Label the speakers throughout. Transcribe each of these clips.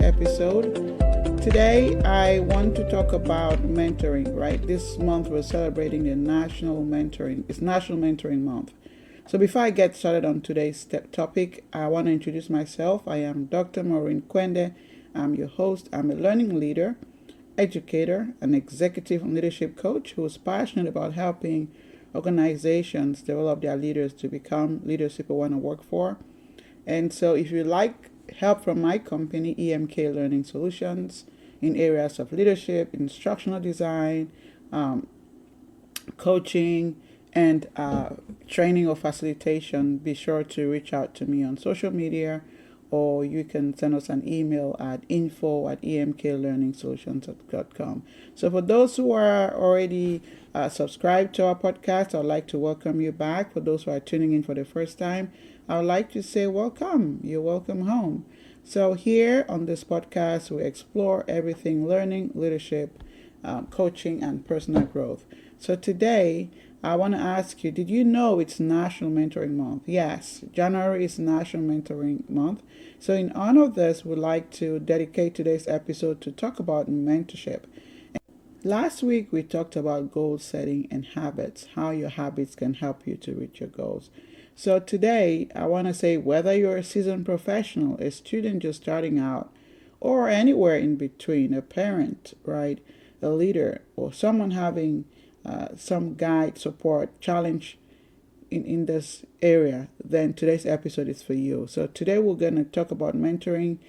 Speaker 1: episode. Today, I want to talk about mentoring, right? This month, we're celebrating the It's National Mentoring Month. So before I get started on today's topic, I want to introduce myself. I am Dr. Maurine Kwende. I'm your host. I'm a learning leader, educator, an executive and leadership coach who is passionate about helping organizations develop their leaders to become leaders people want to work for. And so if you like help from my company, EMK Learning Solutions, in areas of leadership, instructional design, coaching, and training or facilitation, be sure to reach out to me on social media, or you can send us an email at info@emklearningsolutions.com. So for those who are already subscribed to our podcast, I'd like to welcome you back. For those who are tuning in for the first time, I would like to say welcome. You're welcome home. So here on this podcast, we explore everything learning, leadership, coaching, and personal growth. So today, I want to ask you, did you know it's National Mentoring Month? Yes, January is National Mentoring Month. So in honor of this, we'd like to dedicate today's episode to talk about mentorship. Last week, we talked about goal setting and habits, how your habits can help you to reach your goals. So today, I want to say whether you're a seasoned professional, a student just starting out, or anywhere in between, a parent, right, a leader, or someone having some guide, support, challenge in this area, then today's episode is for you. So today we're going to talk about mentoring,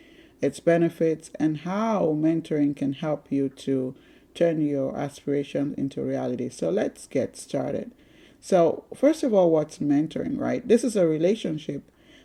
Speaker 1: its benefits, and how mentoring can help you to turn your aspirations into reality. So let's get started. So first of all, what's mentoring, right? This is a relationship,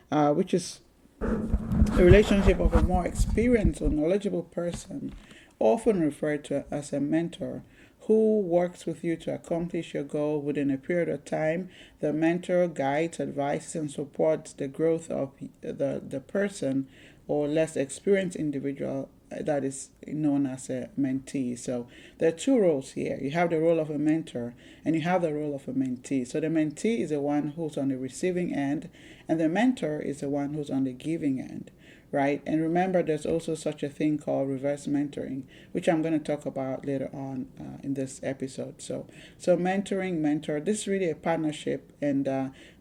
Speaker 1: which is a relationship of a more experienced or knowledgeable person, often referred to as a mentor, who works with you to accomplish your goal within a period of time. The mentor guides, advises, and supports the growth of the person or less experienced individual that is known as a mentee. So there are two roles here. You have the role of a mentor and you have the role of a mentee. So the mentee is the one who's on the receiving end, and the mentor is the one who's on the giving end, right? And remember, there's also such a thing called reverse mentoring, which I'm going to talk about later on in this episode. So mentoring, mentor, this is really a partnership, and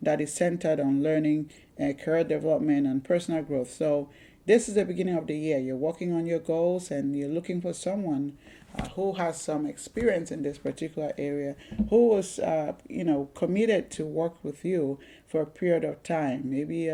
Speaker 1: that is centered on learning, career development, and personal growth. So this is the beginning of the year. You're working on your goals and you're looking for someone who has some experience in this particular area, who was, committed to work with you for a period of time, maybe,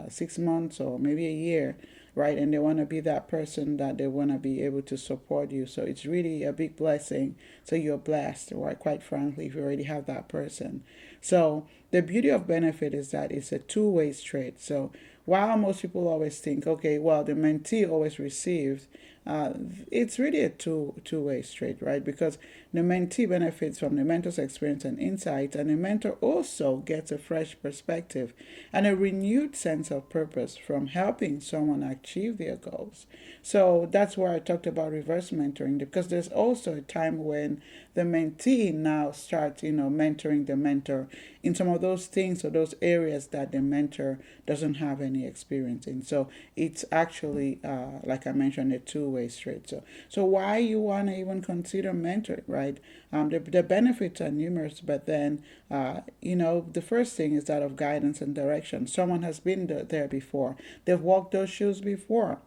Speaker 1: 6 months or maybe a year, right? And they want to be that person that they want to be able to support you. So it's really a big blessing. So you're blessed, right? Quite frankly, if you already have that person. So the beauty of benefit is that it's a two-way street. So while most people always think, okay, well, the mentee always receives, it's really a two-way street, right? Because the mentee benefits from the mentor's experience and insight, and the mentor also gets a fresh perspective and a renewed sense of purpose from helping someone achieve their goals. So that's why I talked about reverse mentoring, because there's also a time when the mentee now starts, mentoring the mentor in some of those things or those areas that the mentor doesn't have any experience in. So it's actually, like I mentioned, a two-way street. So why you want to even consider mentoring, right? The benefits are numerous, but then, the first thing is that of guidance and direction. Someone has been there before. They've walked those shoes before,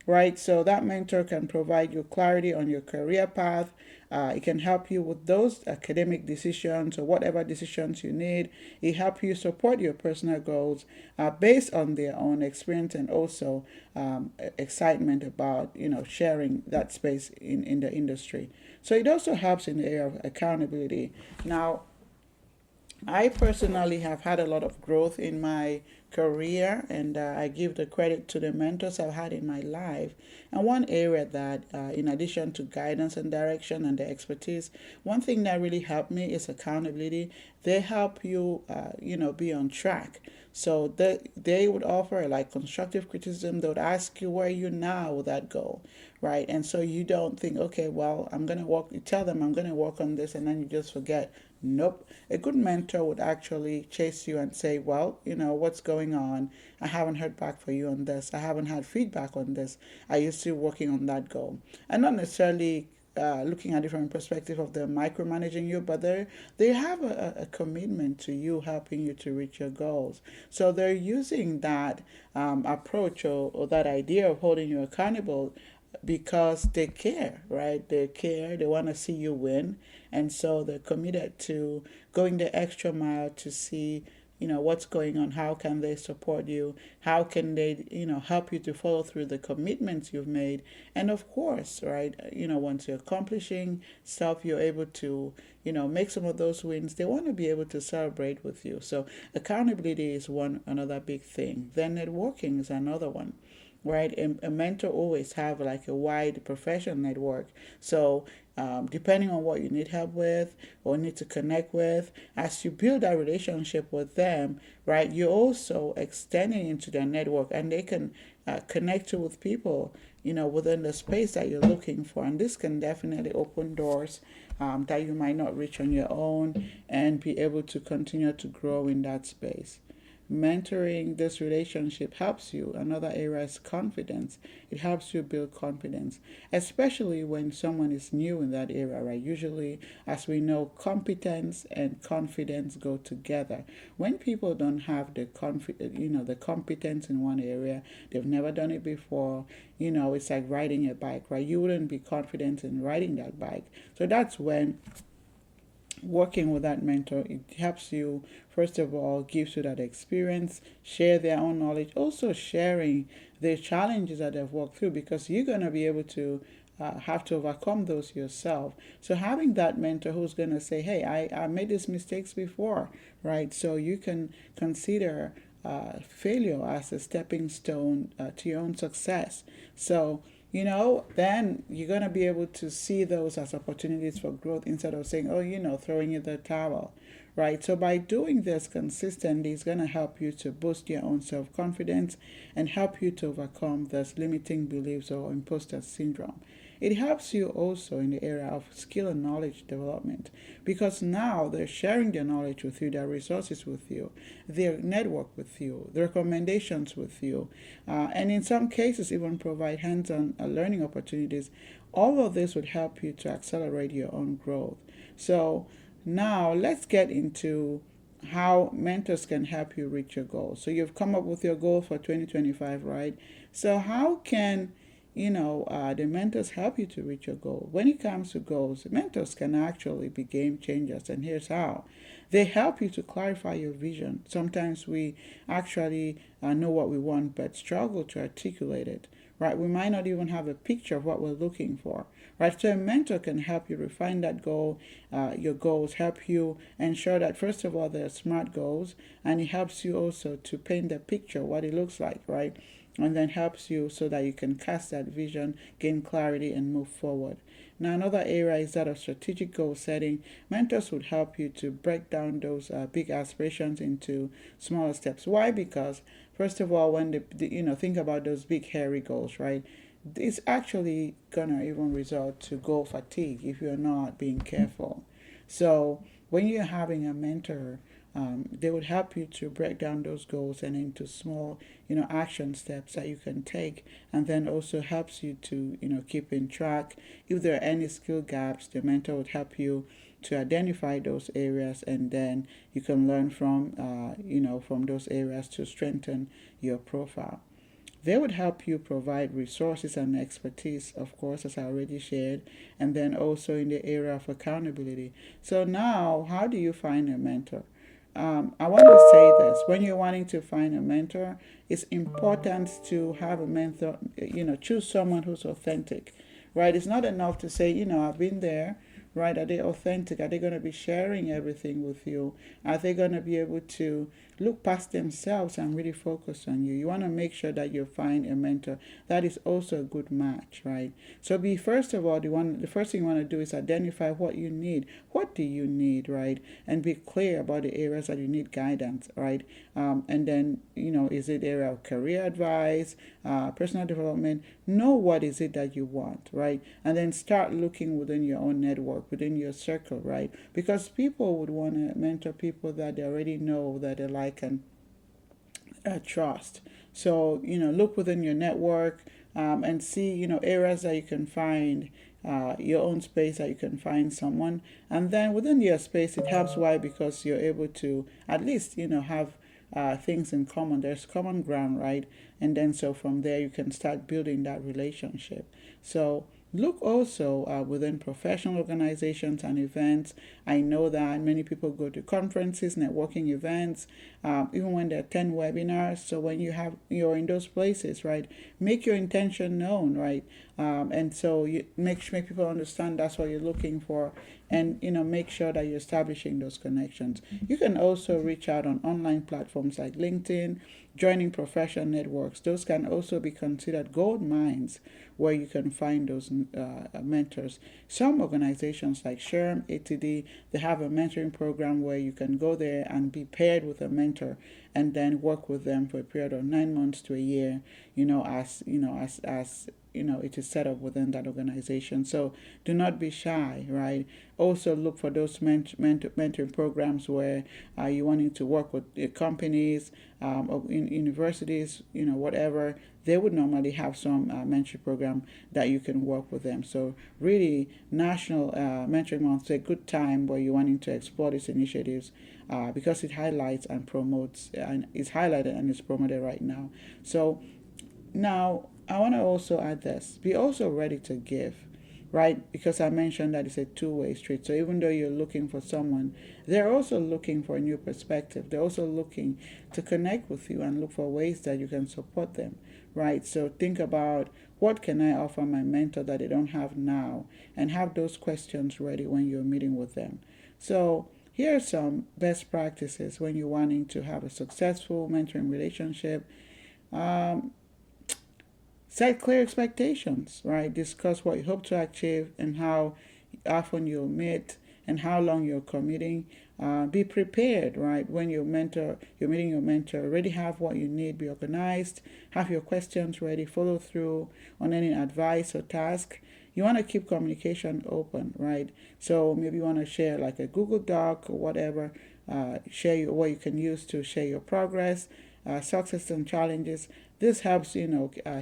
Speaker 1: right? So that mentor can provide you clarity on your career path. It can help you with those academic decisions or whatever decisions you need. It helps you support your personal goals based on their own experience, and also excitement about sharing that space in the industry. So it also helps in the area of accountability. Now, I personally have had a lot of growth in my career, and I give the credit to the mentors I've had in my life. And one area that, in addition to guidance and direction and the expertise, one thing that really helped me is accountability. They help you, be on track. So they would offer like constructive criticism. They would ask you, where are you now with that goal, right? And so you don't think, okay, well, I'm going to work, you tell them I'm going to work on this, and then you just forget. Nope. A good mentor would actually chase you and say, well, what's going on? I haven't heard back for you on this. I haven't had feedback on this. Are you still working on that goal? And not necessarily looking at it from a perspective of them micromanaging you, but they have a commitment to you, helping you to reach your goals. So they're using that approach, or that idea of holding you accountable, because they care, right? They care. They want to see you win, and so they're committed to going the extra mile to see, what's going on. How can they support you? How can they, help you to follow through the commitments you've made? And of course, right, once you're accomplishing stuff, you're able to, make some of those wins. They want to be able to celebrate with you. So accountability is another big thing. Then networking is another one, right? A mentor always have like a wide professional network. So depending on what you need help with or need to connect with, as you build that relationship with them, right, you're also extending into their network, and they can connect you with people, within the space that you're looking for. And this can definitely open doors that you might not reach on your own, and be able to continue to grow in that space. Mentoring this relationship helps you. Another area is confidence. It helps you build confidence, especially when someone is new in that area, right? Usually, as we know, competence and confidence go together. When people don't have the competence in one area, they've never done it before. It's like riding a bike, right? You wouldn't be confident in riding that bike. So that's when working with that mentor, it helps you, first of all, gives you that experience, share their own knowledge, also sharing the challenges that they've walked through, because you're going to be able to have to overcome those yourself. So having that mentor who's going to say, hey, I made these mistakes before, right? So you can consider failure as a stepping stone to your own success. So then you're going to be able to see those as opportunities for growth, instead of saying, oh, throwing in the towel, right? So by doing this consistently, it's going to help you to boost your own self-confidence and help you to overcome those limiting beliefs or imposter syndrome. It helps you also in the area of skill and knowledge development, because now they're sharing their knowledge with you, their resources with you, their network with you, their recommendations with you, and in some cases even provide hands-on learning opportunities. All of this would help you to accelerate your own growth. So now let's get into how mentors can help you reach your goals. So you've come up with your goal for 2025, right? So how can the mentors help you to reach your goal? When it comes to goals, mentors can actually be game changers, and here's how. They help you to clarify your vision. Sometimes we actually know what we want but struggle to articulate it, right? We might not even have a picture of what we're looking for, right? So a mentor can help you refine that goal, your goals, help you ensure that, first of all, they're smart goals, and it helps you also to paint the picture, what it looks like, right? And then helps you so that you can cast that vision, gain clarity, and move forward. Now, another area is that of strategic goal setting. Mentors would help you to break down those big aspirations into smaller steps. Why? Because, first of all, when think about those big hairy goals, right? It's actually gonna even result to goal fatigue if you're not being careful. So when you're having a mentor, they would help you to break down those goals and into small, action steps that you can take, and then also helps you to, keep in track. If there are any skill gaps, the mentor would help you to identify those areas, and then you can learn from those areas to strengthen your profile. They would help you provide resources and expertise, of course, as I already shared, and then also in the area of accountability. So now, how do you find a mentor? I want to say this. When you're wanting to find a mentor, it's important to have a mentor, choose someone who's authentic, right? It's not enough to say, I've been there, right? Are they authentic? Are they going to be sharing everything with you? Are they going to be able to look past themselves and really focus on you. You want to make sure that you find a mentor that is also a good match, right? So be first of all, the first thing you want to do is identify what you need. What do you need, right? And be clear about the areas that you need guidance, right? And then, is it area of career advice, personal development? Know what is it that you want, right? And then start looking within your own network, within your circle, right? Because people would want to mentor people that they already know, that they like and trust. So, look within your network, and see, areas that you can find your own space, that you can find someone. And then within your space, it helps. Why? Because you're able to at least, have things in common. There's common ground, right? And then so from there, you can start building that relationship. So, look also within professional organizations and events. I know that many people go to conferences, networking events, even when they attend webinars. So when you're in those places, right, make your intention known, right, and so you make people understand that's what you're looking for, and make sure that you're establishing those connections. You can also reach out on online platforms like LinkedIn, joining professional networks. Those can also be considered gold mines where you can find those mentors. Some organizations like SHRM, ATD, they have a mentoring program where you can go there and be paired with a mentor and then work with them for a period of 9 months to a year, as it is set up within that organization. So do not be shy, right? Also look for those mentoring programs where you wanting to work with companies, or in universities, whatever. They would normally have some mentoring program that you can work with them. So really, National Mentoring Month is a good time where you're wanting to explore these initiatives, because it highlights and promotes, and is highlighted and is promoted right now. So now, I want to also add this. Be also ready to give, right? Because I mentioned that it's a two-way street. So even though you're looking for someone, they're also looking for a new perspective. They're also looking to connect with you and look for ways that you can support them, right? So think about, what can I offer my mentor that they don't have now? And have those questions ready when you're meeting with them. So here are some best practices when you're wanting to have a successful mentoring relationship. Um, Set clear expectations, right? Discuss what you hope to achieve and how often you'll meet and how long you're committing. Be prepared, right? When you're meeting your mentor, already have what you need, be organized, have your questions ready, follow through on any advice or task. You want to keep communication open, right? So maybe you want to share like a Google Doc or whatever, what you can use to share your progress, success and challenges. This helps,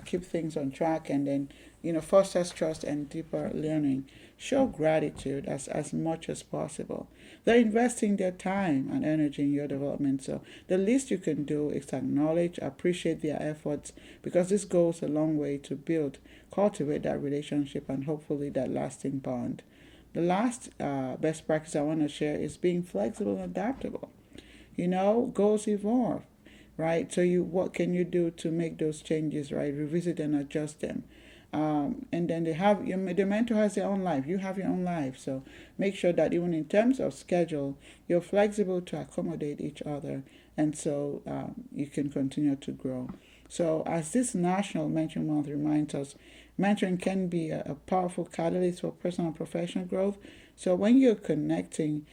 Speaker 1: keep things on track, and then, fosters trust and deeper learning. Show gratitude as much as possible. They're investing their time and energy in your development. So the least you can do is acknowledge, appreciate their efforts, because this goes a long way to cultivate that relationship and hopefully that lasting bond. The last best practice I want to share is being flexible and adaptable. Goals evolve, right? So what can you do to make those changes, right? Revisit and adjust them. And then the mentor has their own life. You have your own life. So make sure that even in terms of schedule, you're flexible to accommodate each other, and so you can continue to grow. So as this National Mentoring Month reminds us, mentoring can be a powerful catalyst for personal and professional growth. So when you're connecting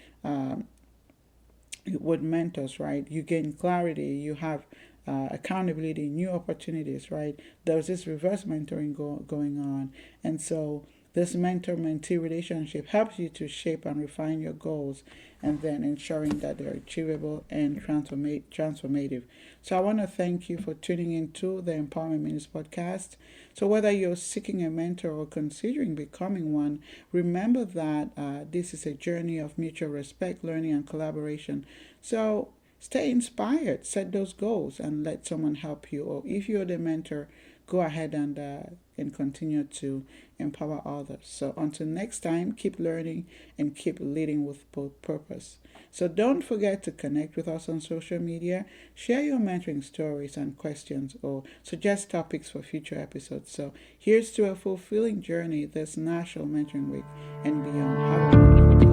Speaker 1: with mentors, right, you gain clarity, you have accountability, new opportunities, right? There's this reverse mentoring going on. And so this mentor-mentee relationship helps you to shape and refine your goals, and then ensuring that they're achievable and transformative. So I want to thank you for tuning into the Empowerment Minutes podcast. So whether you're seeking a mentor or considering becoming one, remember that this is a journey of mutual respect, learning, and collaboration. So stay inspired, set those goals, and let someone help you. Or if you're the mentor, go ahead and continue to empower others. So until next time, keep learning and keep leading with purpose. So don't forget to connect with us on social media, share your mentoring stories and questions, or suggest topics for future episodes. So here's to a fulfilling journey this National Mentoring Week and beyond. Have a wonderful day.